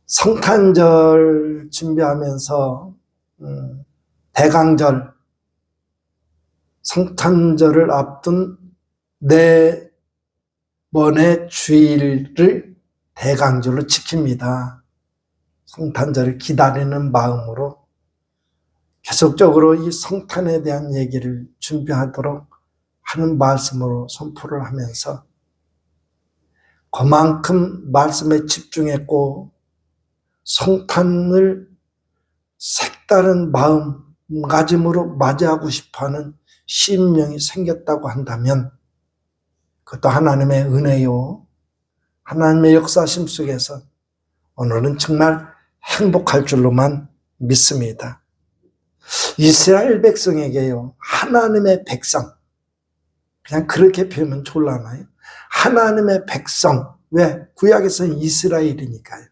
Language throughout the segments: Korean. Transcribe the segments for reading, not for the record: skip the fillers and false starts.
성탄절 준비하면서 대강절, 성탄절을 앞둔 네 번의 주일을 대강절로 지킵니다. 성탄절을 기다리는 마음으로 계속적으로 이 성탄에 대한 얘기를 준비하도록 하는 말씀으로 선포를 하면서 그만큼 말씀에 집중했고 성탄을 색다른 마음가짐으로 맞이하고 싶어하는 심령이 생겼다고 한다면 그것도 하나님의 은혜요, 하나님의 역사심 속에서 오늘은 정말 행복할 줄로만 믿습니다. 이스라엘 백성에게요, 하나님의 백성, 그냥 그렇게 표현하면 좋을라나요? 하나님의 백성, 왜? 구약에서는 이스라엘이니까요.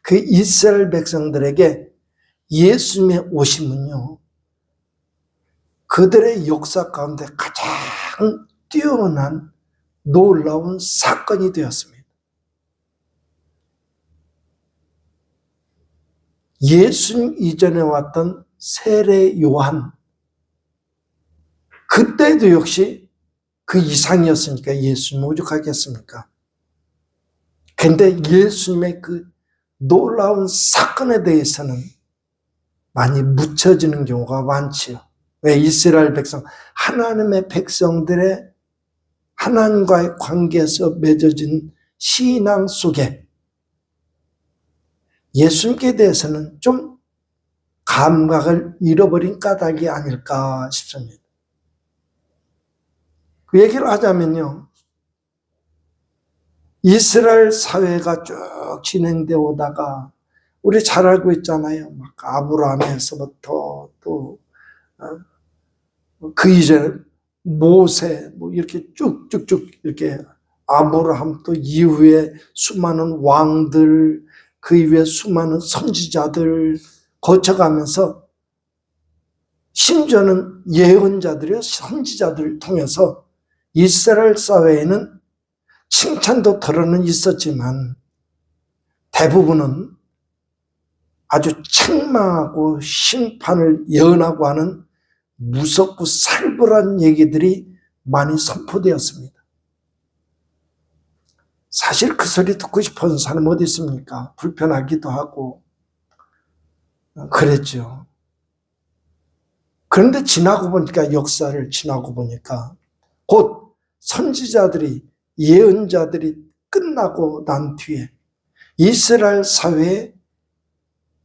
그 이스라엘 백성들에게 예수님의 오심은요, 그들의 역사 가운데 가장 뛰어난 놀라운 사건이 되었습니다. 예수님 이전에 왔던 세례 요한, 그때도 역시 그 이상이었으니까 예수님 오죽하겠습니까? 근데 예수님의 그 놀라운 사건에 대해서는 많이 묻혀지는 경우가 많지요. 왜? 이스라엘 백성, 하나님의 백성들의 하나님과의 관계에서 맺어진 신앙 속에 예수님께 대해서는 좀 감각을 잃어버린 까닭이 아닐까 싶습니다. 그 얘기를 하자면요, 이스라엘 사회가 쭉 진행되어 오다가 우리 잘 알고 있잖아요. 막 아브라함에서부터 또 그 이전에 모세 뭐 이렇게 쭉쭉쭉 이렇게 아브라함 또 이후에 수많은 왕들, 그 이후에 수많은 선지자들 거쳐가면서 심지어는 예언자들이요, 선지자들을 통해서 이스라엘 사회에는 칭찬도 덜어는 있었지만 대부분은 아주 책망하고 심판을 예언하고 하는 무섭고 살벌한 얘기들이 많이 선포되었습니다. 사실 그 소리 듣고 싶은 사람 어디 있습니까? 불편하기도 하고 그랬죠. 그런데 지나고 보니까, 역사를 지나고 보니까 곧 선지자들이, 예언자들이 끝나고 난 뒤에 이스라엘 사회에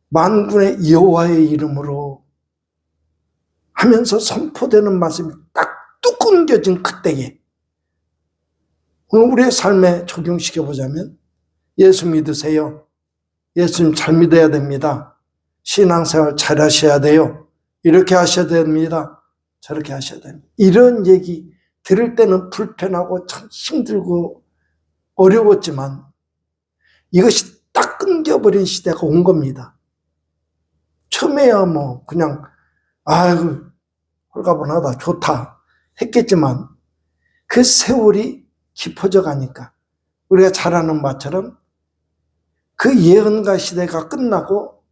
만군의 여호와의 이름으로 하면서 선포되는 말씀이 딱 뚝 끊겨진 그때에 오늘 우리의 삶에 적용시켜보자면 예수 믿으세요. 예수님 잘 믿어야 됩니다. 신앙생활 잘 하셔야 돼요. 이렇게 하셔야 됩니다. 저렇게 하셔야 됩니다. 이런 얘기 들을 때는 불편하고 참 힘들고 어려웠지만 이것이 딱 끊겨버린 시대가 온 겁니다. 처음에야 뭐 그냥 아이고 홀가분하다, 좋다 했겠지만 그 세월이 깊어져 가니까 우리가 잘 아는 바처럼 그 예언가 시대가 끝나고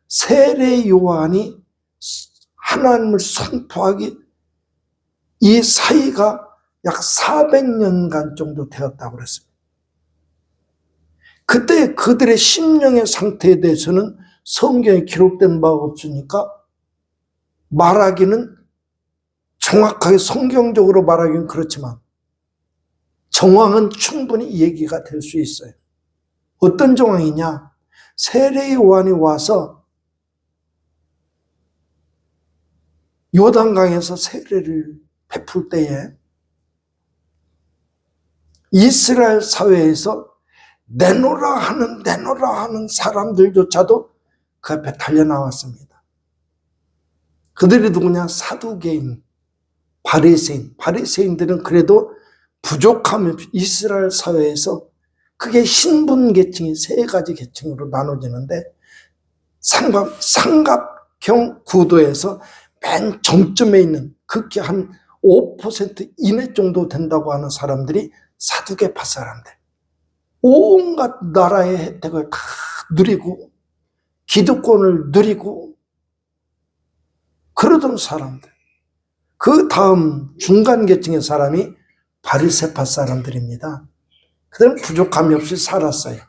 세례 요한이 하나님을 선포하기, 이 사이가 약 400년간 정도 되었다고 그랬습니다. 그때 그들의 심령의 상태에 대해서는 성경에 기록된 바가 없으니까 말하기는, 정확하게 성경적으로 말하기는 그렇지만 정황은 충분히 얘기가 될 수 있어요. 어떤 정황이냐? 세례 요한이 와서 요단강에서 세례를 베풀 때에 이스라엘 사회에서 내놓으라 하는 사람들조차도 그 앞에 달려나왔습니다. 그들이 누구냐? 사두개인, 바리새인. 바리새인들은 그래도 부족하면 이스라엘 사회에서 크게 신분 계층이 세 가지 계층으로 나눠지는데 삼각형 구도에서 맨 정점에 있는 극히 한 5% 이내 정도 된다고 하는 사람들이 사두개파 사람들. 온갖 나라의 혜택을 다 누리고 기득권을 누리고 그러던 사람들. 그 다음 중간 계층의 사람이 바리새파 사람들입니다. 그들은 부족함이 없이 살았어요.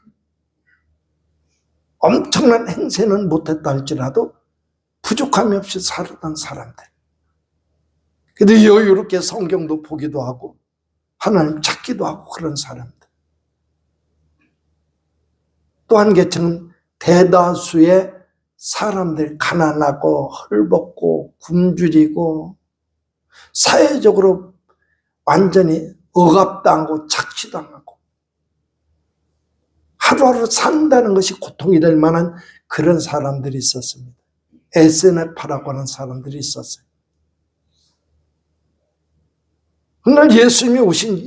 엄청난 행세는 못했다 할지라도 부족함이 없이 살았던 사람들. 근데 여유롭게 성경도 보기도 하고 하나님 찾기도 하고 그런 사람들. 또 한 계층은 대다수의 사람들, 가난하고 헐벗고 굶주리고 사회적으로 완전히 억압당하고 착취당하고 하루하루 산다는 것이 고통이 될 만한 그런 사람들이 있었습니다. SNF라고 하는 사람들이 있었어요. 그날 예수님이 오신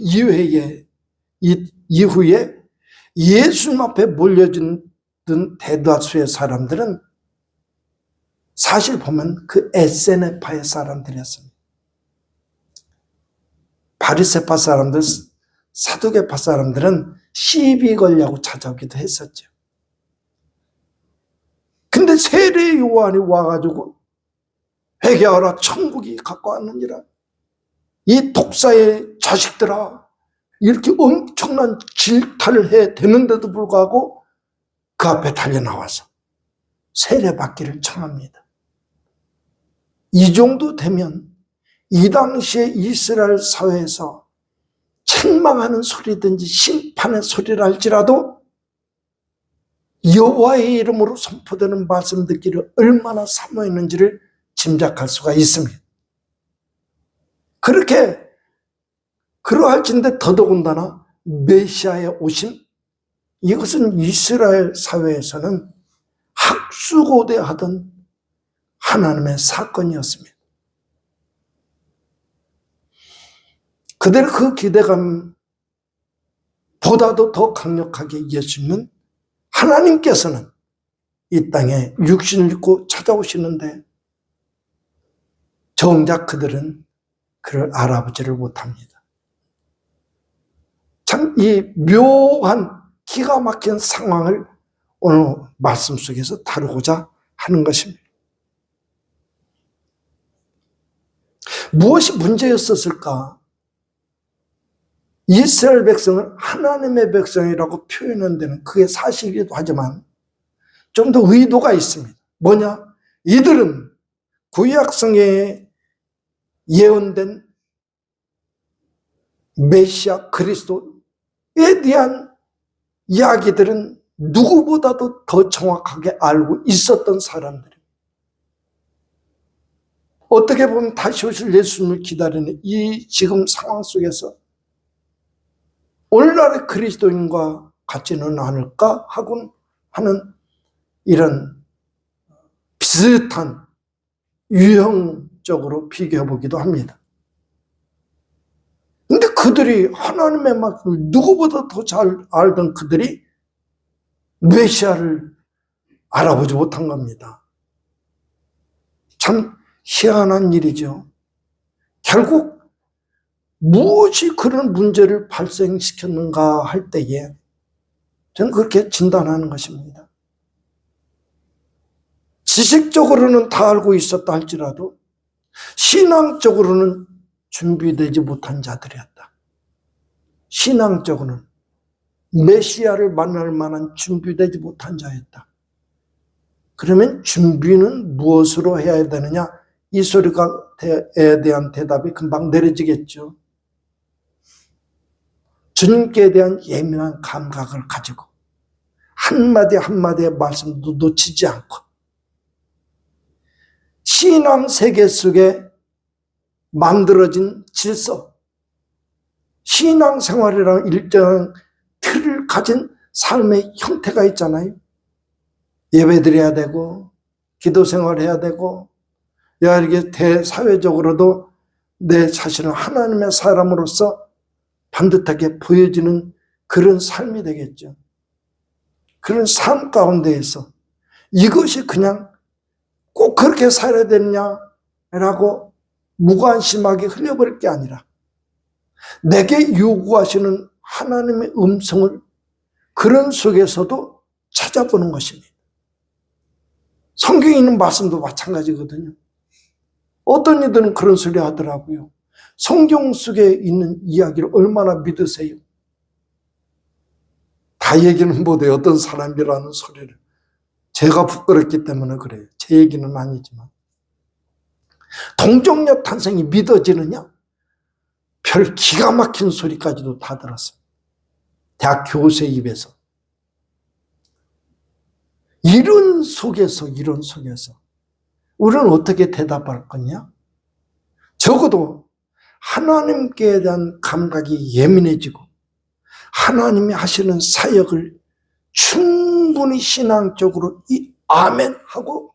이후에 예수님 앞에 몰려든 대다수의 사람들은 사실 보면 그 SNF파의 사람들이었습니다. 바리새파 사람들, 사두개파 사람들은 시비 걸려고 찾아오기도 했었죠. 근데 세례 요한이 와가지고 회개하라 천국이 가까웠느니라, 이 독사의 자식들아, 이렇게 엄청난 질타를 해 대는데도 불구하고 그 앞에 달려나와서 세례받기를 청합니다. 이 정도 되면 이 당시에 이스라엘 사회에서 책망하는 소리든지 심판의 소리를 할지라도 여호와의 이름으로 선포되는 말씀 듣기를 얼마나 사모했는지를 짐작할 수가 있습니다. 그렇게 그러할진데 더더군다나 메시아의 오심, 이것은 이스라엘 사회에서는 학수고대하던 하나님의 사건이었습니다. 그대로 그 기대감보다도 더 강력하게 예수님은, 하나님께서는 이 땅에 육신을 입고 찾아오시는데 정작 그들은 그를 알아보지를 못합니다. 참 이 묘한 기가 막힌 상황을 오늘 말씀 속에서 다루고자 하는 것입니다. 무엇이 문제였었을까? 이스라엘 백성은 하나님의 백성이라고 표현하는 데는 그게 사실이기도 하지만 좀 더 의도가 있습니다. 뭐냐? 이들은 구약성경에 예언된 메시아 그리스도에 대한 이야기들은 누구보다도 더 정확하게 알고 있었던 사람들입니다. 어떻게 보면 다시 오실 예수님을 기다리는 이 지금 상황 속에서 오늘날의 그리스도인과 같지는 않을까 하는 이런 비슷한 유형적으로 비교해 보기도 합니다. 근데 그들이 하나님의 말씀을 누구보다 더 잘 알던 그들이 메시아를 알아보지 못한 겁니다. 참 희한한 일이죠. 결국 무엇이 그런 문제를 발생시켰는가 할 때에 저는 그렇게 진단하는 것입니다. 지식적으로는 다 알고 있었다 할지라도 신앙적으로는 준비되지 못한 자들이었다. 신앙적으로는 메시아를 만날 만한 준비되지 못한 자였다. 그러면 준비는 무엇으로 해야 되느냐? 이 소리에 대한 대답이 금방 내려지겠죠. 주님께 대한 예민한 감각을 가지고 한마디 한마디의 말씀도 놓치지 않고 신앙 세계 속에 만들어진 질서, 신앙생활이라는 일정한 틀을 가진 삶의 형태가 있잖아요. 예배드려야 되고 기도생활해야 되고 이렇게 대사회적으로도 내 자신을 하나님의 사람으로서 반듯하게 보여지는 그런 삶이 되겠죠. 그런 삶 가운데에서 이것이 그냥 꼭 그렇게 살아야 되느냐라고 무관심하게 흘려버릴 게 아니라 내게 요구하시는 하나님의 음성을 그런 속에서도 찾아보는 것입니다. 성경에 있는 말씀도 마찬가지거든요. 어떤 이들은 그런 소리 하더라고요. 성경 속에 있는 이야기를 얼마나 믿으세요? 다 얘기는 못해요. 어떤 사람이라는 소리를. 제가 부끄럽기 때문에 그래요. 제 얘기는 아니지만. 동정녀 탄생이 믿어지느냐? 별 기가 막힌 소리까지도 다 들었어요. 대학 교수의 입에서. 이런 속에서 우리는 어떻게 대답할 거냐? 적어도 하나님께 대한 감각이 예민해지고 하나님이 하시는 사역을 충분히 신앙적으로 아멘하고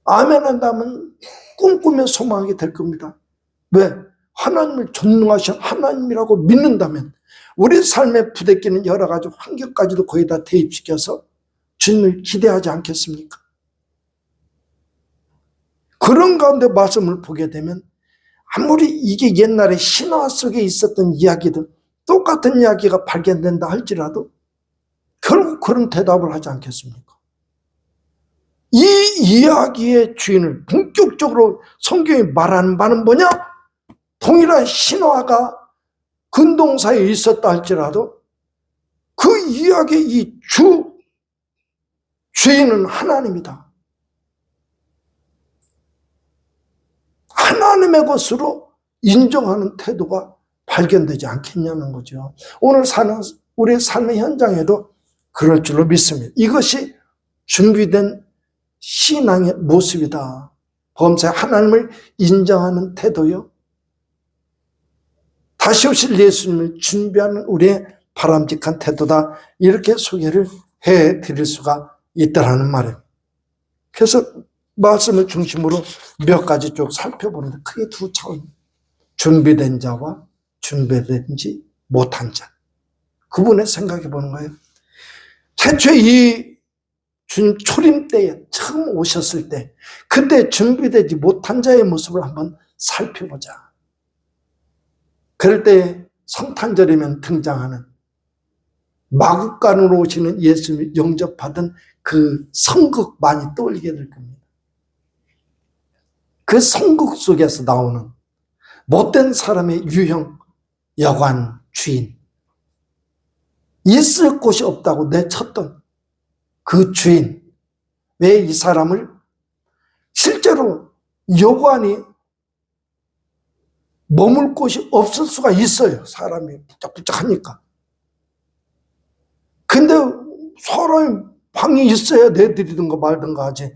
아멘한다면 꿈꾸며 소망하게 될 겁니다. 왜? 하나님을 전능하신 하나님이라고 믿는다면 우리 삶에 부대끼는 여러 가지 환경까지도 거의 다 대입시켜서 주님을 기대하지 않겠습니까? 그런 가운데 말씀을 보게 되면 아무리 이게 옛날에 신화 속에 있었던 이야기든 똑같은 이야기가 발견된다 할지라도 결국 그런 대답을 하지 않겠습니까? 이 이야기의 주인을 본격적으로 성경이 말하는 바는 뭐냐? 동일한 신화가 근동사에 있었다 할지라도 그 이야기의 이 주인은 하나님이다. 하나님의 것으로 인정하는 태도가 발견되지 않겠냐는 거죠. 오늘 사는 우리의 삶의 현장에도 그럴 줄로 믿습니다. 이것이 준비된 신앙의 모습이다. 범사에 하나님을 인정하는 태도요. 다시 오실 예수님을 준비하는 우리의 바람직한 태도다. 이렇게 소개를 해드릴 수가 있다라는 말입니다. 그래서 말씀을 중심으로 몇 가지 쭉 살펴보는데 크게 두 차원. 준비된 자와 준비되지 못한 자. 그분의 생각해 보는 거예요. 태초에 이 주님 초림 때에 처음 오셨을 때 그때 준비되지 못한 자의 모습을 한번 살펴보자. 그럴 때 성탄절이면 등장하는 마국간으로 오시는 예수님을 영접하던 그 성극 많이 떠올리게 될 겁니다. 그 성극 속에서 나오는 못된 사람의 유형, 여관, 주인, 있을 곳이 없다고 내쳤던 그 주인, 왜 이 사람을 실제로 여관이 머물 곳이 없을 수가 있어요. 사람이 부쩍부쩍하니까. 근데 사람이 방이 있어야 내드리든가 말든가 하지.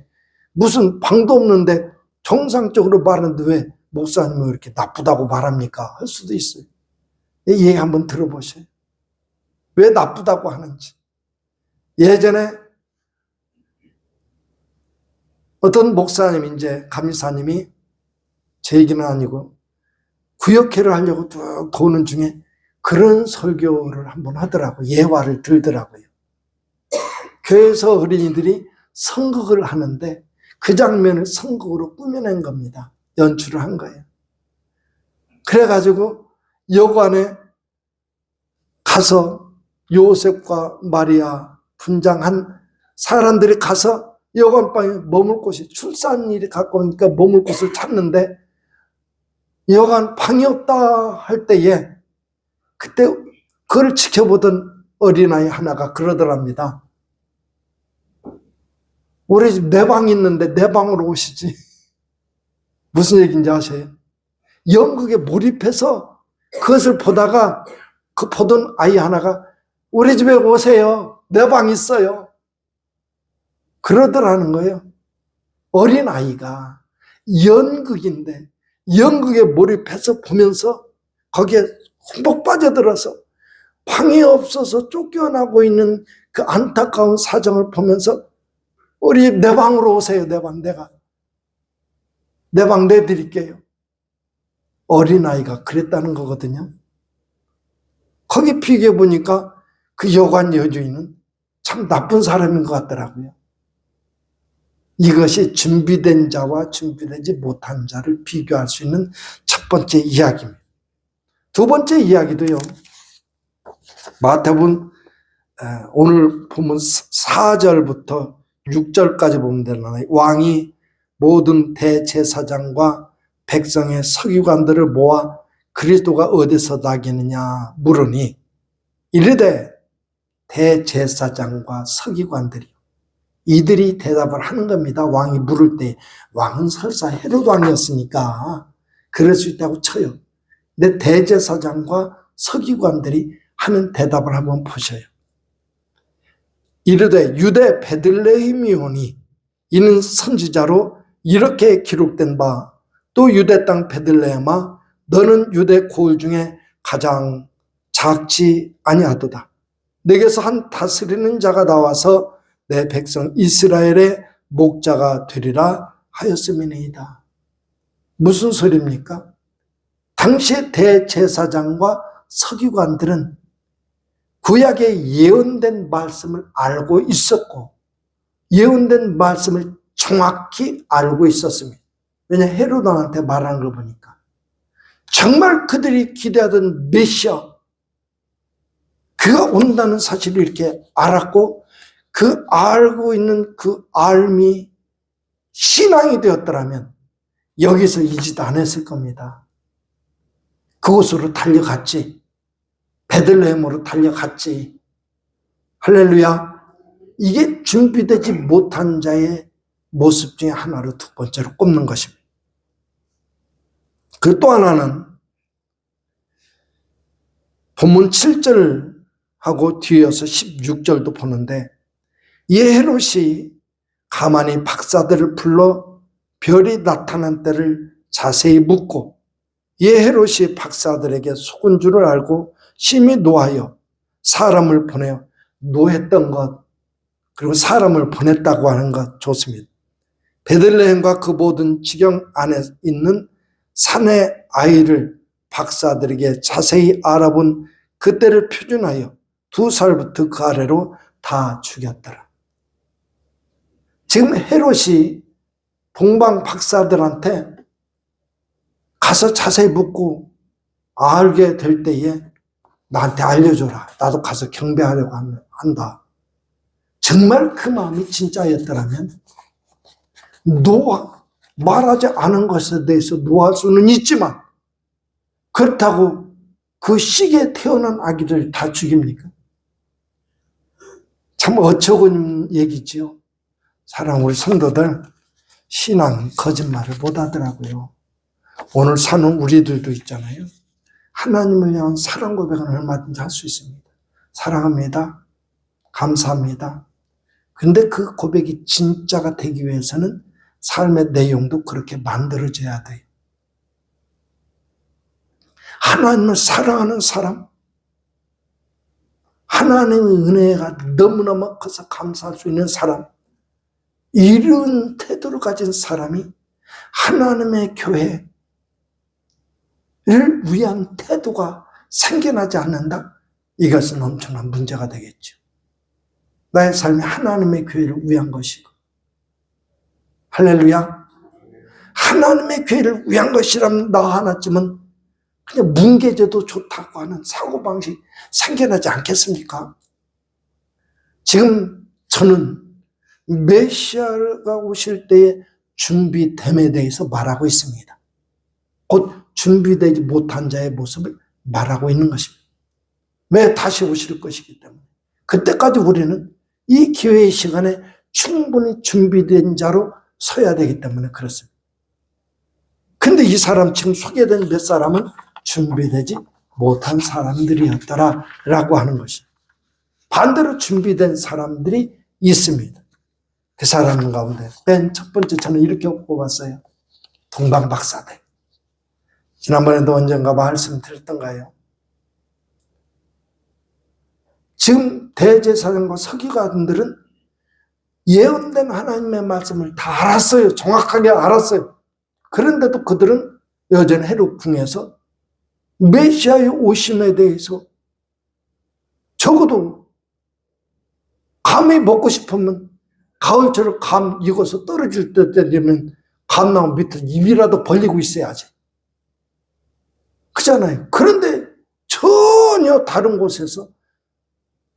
무슨 방도 없는데 정상적으로 말하는데 왜 목사님은 이렇게 나쁘다고 말합니까? 할 수도 있어요. 이 얘기 한번 들어보세요. 왜 나쁘다고 하는지. 예전에 어떤 목사님, 이제 감리사님이 제 얘기는 아니고 구역회를 하려고 쭉 도는 중에 그런 설교를 한번 하더라고요. 예화를 들더라고요. 교회에서 어린이들이 성극을 하는데 그 장면을 성극으로 꾸며낸 겁니다. 연출을 한 거예요. 그래가지고 여관에 가서 요셉과 마리아 분장한 사람들이 가서 여관방에 머물 곳이 출산일이 가까우니까 머물 곳을 찾는데 여관 방이 없다 할 때에 그때 그걸 지켜보던 어린아이 하나가 그러더랍니다. 우리 집 내 방 있는데 내 방으로 오시지. 무슨 얘기인지 아세요? 연극에 몰입해서 그것을 보다가 그 보던 아이 하나가 우리 집에 오세요. 내 방 있어요. 그러더라는 거예요. 어린아이가 연극인데 연극에 몰입해서 보면서 거기에 흠뻑 빠져들어서 방이 없어서 쫓겨나고 있는 그 안타까운 사정을 보면서 우리 내 방으로 오세요. 내 방 내 방 내드릴게요. 어린아이가 그랬다는 거거든요. 거기 비교해 보니까 그 여관 여주인은 참 나쁜 사람인 것 같더라고요. 이것이 준비된 자와 준비되지 못한 자를 비교할 수 있는 첫 번째 이야기입니다. 두 번째 이야기도요. 마태복음 오늘 보면 4절부터 6절까지 보면 되나요? 왕이 모든 대제사장과 백성의 서기관들을 모아 그리스도가 어디서 나겠느냐 물으니 이르되 대제사장과 서기관들이 이들이 대답을 하는 겁니다. 왕이 물을 때 왕은 설사 헤롯 왕이었으니까 그럴 수 있다고 쳐요. 근데 대제사장과 서기관들이 하는 대답을 한번 보셔요. 이르되 유대 베들레헴이오니 이는 선지자로 이렇게 기록된 바 또 유대 땅 베들레헴아 너는 유대 고을 중에 가장 작지 아니하도다. 내게서 한 다스리는 자가 나와서 내 백성 이스라엘의 목자가 되리라 하였음이니이다. 무슨 소리입니까? 당시의 대제사장과 서기관들은 구약의 예언된 말씀을 알고 있었고 예언된 말씀을 정확히 알고 있었습니다. 왜냐 헤롯 왕한테 말하는 걸 보니까 정말 그들이 기대하던 메시아 그가 온다는 사실을 이렇게 알았고 그 알고 있는 그 알미 신앙이 되었더라면 여기서 이 짓 안 했을 겁니다. 그곳으로 달려갔지. 베들레헴으로 달려갔지. 할렐루야. 이게 준비되지 못한 자의 모습 중에 하나로 두 번째로 꼽는 것입니다. 그 또 하나는 본문 7절하고 뒤에서 16절도 보는데 이 헤롯이 가만히 박사들을 불러 별이 나타난 때를 자세히 묻고 이 헤롯이 박사들에게 속은 줄을 알고 심히 노하여 사람을 보내어 노했던 것 그리고 사람을 보냈다고 하는 것 좋습니다. 베들레헴과 그 모든 지경 안에 있는 산의 아이를 박사들에게 자세히 알아본 그때를 표준하여 2살부터 그 아래로 다 죽였더라. 지금 헤롯이 동방 박사들한테 가서 자세히 묻고 알게 될 때에 나한테 알려줘라. 나도 가서 경배하려고 한다. 정말 그 마음이 진짜였더라면 말하지 않은 것에 대해서 노할 수는 있지만 그렇다고 그 시기에 태어난 아기를 다 죽입니까? 참 어처구니 얘기지요. 사랑 우리 성도들 신앙은 거짓말을 못하더라고요. 오늘 사는 우리들도 있잖아요. 하나님을 향한 사랑 고백은 얼마든지 할 수 있습니다. 사랑합니다. 감사합니다. 근데 그 고백이 진짜가 되기 위해서는 삶의 내용도 그렇게 만들어져야 돼요. 하나님을 사랑하는 사람, 하나님의 은혜가 너무너무 커서 감사할 수 있는 사람, 이런 태도를 가진 사람이 하나님의 교회를 위한 태도가 생겨나지 않는다? 이것은 엄청난 문제가 되겠죠. 나의 삶이 하나님의 교회를 위한 것이고 할렐루야. 하나님의 교회를 위한 것이라면 나 하나쯤은 그냥 뭉개져도 좋다고 하는 사고방식이 생겨나지 않겠습니까? 지금 저는 메시아가 오실 때의 준비됨에 대해서 말하고 있습니다. 곧 준비되지 못한 자의 모습을 말하고 있는 것입니다. 왜 다시 오실 것이기 때문에. 그때까지 우리는 이 기회의 시간에 충분히 준비된 자로 서야 되기 때문에 그렇습니다. 근데 이 사람 지금 소개된 몇 사람은 준비되지 못한 사람들이었더라 라고 하는 것입니다. 반대로 준비된 사람들이 있습니다. 그 사람 가운데 맨 첫 번째 저는 이렇게 꼽았어요. 동방박사들. 지난번에도 언젠가 말씀드렸던가요? 지금 대제사장과 서기관들은 예언된 하나님의 말씀을 다 알았어요. 정확하게 알았어요. 그런데도 그들은 여전히 헤롯 궁에서 메시아의 오심에 대해서 적어도 감이 먹고 싶으면 가을철에 감 익어서 떨어질 때 되면 감나무 밑에 입이라도 벌리고 있어야지. 그잖아요. 그런데 전혀 다른 곳에서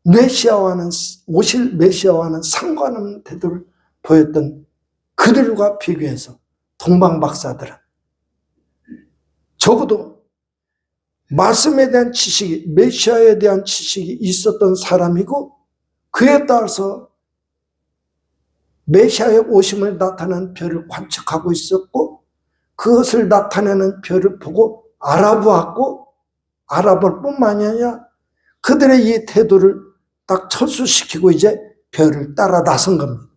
오실 메시아와는 상관없는 태도를 보였던 그들과 비교해서 동방박사들은 적어도 말씀에 대한 지식이, 메시아에 대한 지식이 있었던 사람이고, 그에 따라서 메시아의 오심을 나타내는 별을 관측하고 있었고, 그것을 나타내는 별을 보고 알아보았고, 알아볼 뿐만이 아니라 그들의 이 태도를 딱 철수시키고 이제 별을 따라 나선 겁니다.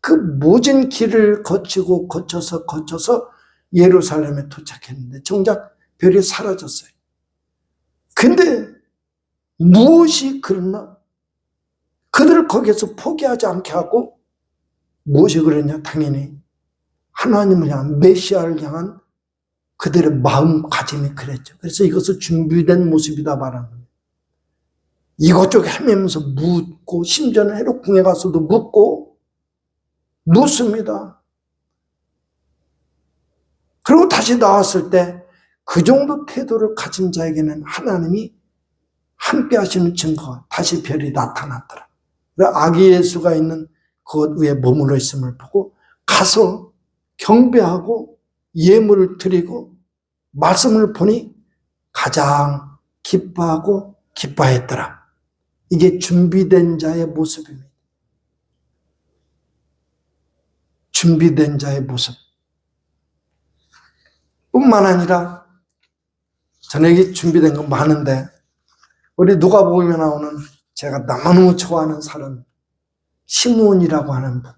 그 모진 길을 거쳐서 예루살렘에 도착했는데 정작 별이 사라졌어요. 근데 무엇이 그랬나? 그들을 거기에서 포기하지 않게 하고 무엇이 그랬냐? 당연히 하나님을 향한, 메시아를 향한 그들의 마음가짐이 그랬죠. 그래서 이것을 준비된 모습이다 말하는 거예요. 이것저것 헤매면서 묻고, 심지어는 헤롯궁에 가서도 묻습니다. 그리고 다시 나왔을 때 그 정도 태도를 가진 자에게는 하나님이 함께 하시는 증거가, 다시 별이 나타났더라. 아기 예수가 있는 그곳 위에 머물러 있음을 보고 가서 경배하고 예물을 드리고 말씀을 보니 가장 기뻐하고 기뻐했더라. 이게 준비된 자의 모습입니다. 준비된 자의 모습. 뿐만 아니라 저에게 준비된 건 많은데, 우리 누가복음에 나오는 제가 너무너무 좋아하는 사람, 시므온이라고 하는 분.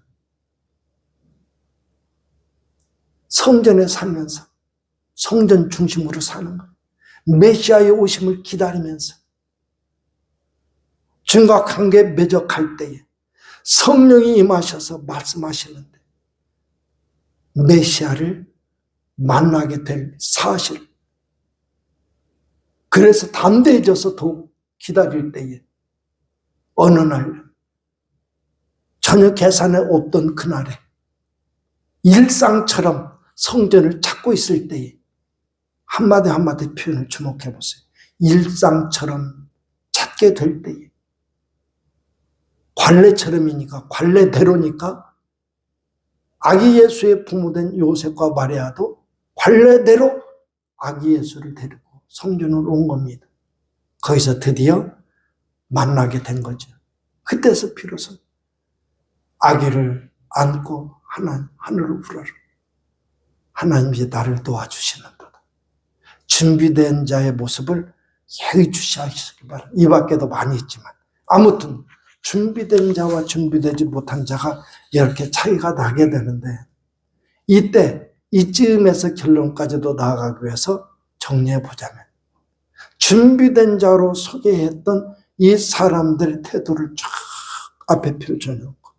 성전에 살면서 성전 중심으로 사는 것, 메시아의 오심을 기다리면서 주님과 관계 맺어갈 때에 성령이 임하셔서 말씀하시는데 메시아를 만나게 될 사실, 그래서 담대해져서 더욱 기다릴 때에 어느 날 전혀 계산에 없던 그날에 일상처럼 성전을 찾고 있을 때에 한마디 한마디 표현을 주목해 보세요. 일상처럼 찾게 될 때에, 관례처럼이니까, 관례대로니까 아기 예수의 부모된 요셉과 마리아도 관례대로 아기 예수를 데리고 성전으로 온 겁니다. 거기서 드디어 만나게 된 거죠. 그때서 비로소 아기를 안고 하늘을 우러러 하나님이 나를 도와주시는도다. 준비된 자의 모습을 예의주시하시길 바랍니다. 이 밖에도 많이 있지만 아무튼 준비된 자와 준비되지 못한 자가 이렇게 차이가 나게 되는데, 이쯤에서 결론까지도 나아가기 위해서 정리해 보자면, 준비된 자로 소개했던 이 사람들의 태도를 쫙 앞에 펼쳐놓고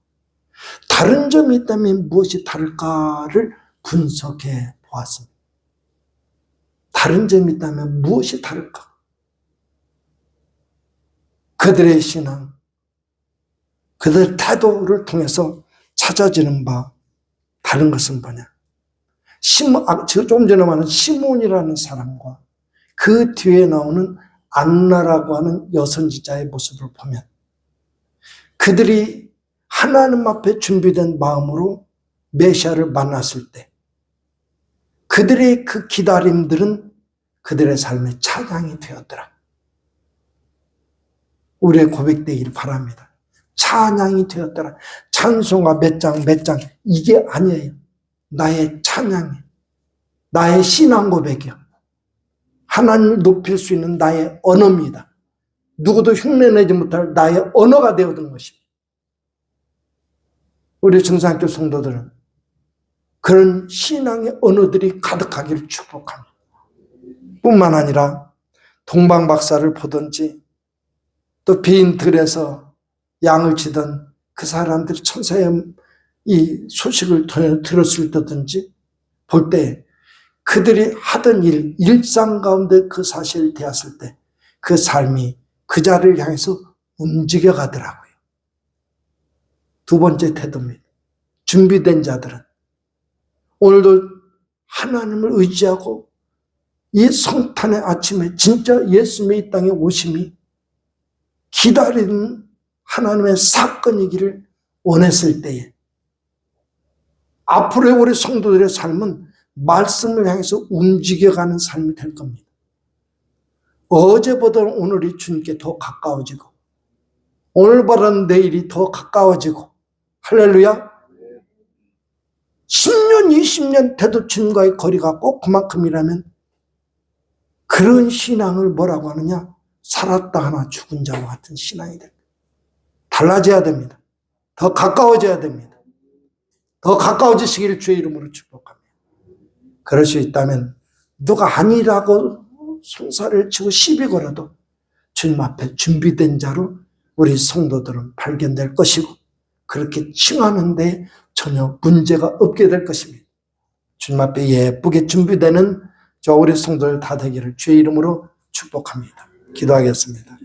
다른 점이 있다면 무엇이 다를까를 분석해 보았습니다. 다른 점이 있다면 무엇이 다를까? 그들의 신앙, 그들의 태도를 통해서 찾아지는 바, 다른 것은 뭐냐? 조금 전에 말한 시몬이라는 사람과 그 뒤에 나오는 안나라고 하는 여선지자의 모습을 보면 그들이 하나님 앞에 준비된 마음으로 메시아를 만났을 때 그들의 그 기다림들은 그들의 삶의 찬양이 되었더라. 우리의 고백되기를 바랍니다. 찬양이 되었더라. 찬송가 몇 장 이게 아니에요. 나의 찬양이, 나의 신앙 고백이요. 하나님을 높일 수 있는 나의 언어입니다. 누구도 흉내내지 못할 나의 언어가 되어든 것입니다. 우리 정상교 성도들은 그런 신앙의 언어들이 가득하기를 축복합니다. 뿐만 아니라 동방박사를 보든지 또 빈 들에서 양을 치던 그 사람들이 천사의 이 소식을 들었을 때든지 볼 때 그들이 하던 일상 가운데 그 사실을 대했을 때 그 삶이 그 자리를 향해서 움직여 가더라고요. 두 번째 태도입니다. 준비된 자들은 오늘도 하나님을 의지하고 이 성탄의 아침에 진짜 예수님의 이 땅에 오심이 기다리는 하나님의 사건이기를 원했을 때에 앞으로의 우리 성도들의 삶은 말씀을 향해서 움직여가는 삶이 될 겁니다. 어제보다 오늘이 주님께 더 가까워지고 오늘보다는 내일이 더 가까워지고 할렐루야. 10년 20년 돼도 주님과의 거리가 꼭 그만큼이라면 그런 신앙을 뭐라고 하느냐? 살았다 하나 죽은 자와 같은 신앙이 됩니다. 달라져야 됩니다. 더 가까워져야 됩니다. 더 가까워지시기를 주의 이름으로 축복합니다. 그럴 수 있다면 누가 아니라고 손살을 치고 시비 걸어도 주님 앞에 준비된 자로 우리 성도들은 발견될 것이고 그렇게 칭하는데 전혀 문제가 없게 될 것입니다. 주님 앞에 예쁘게 준비되는 저 우리 성도들 다 되기를 주의 이름으로 축복합니다. 기도하겠습니다.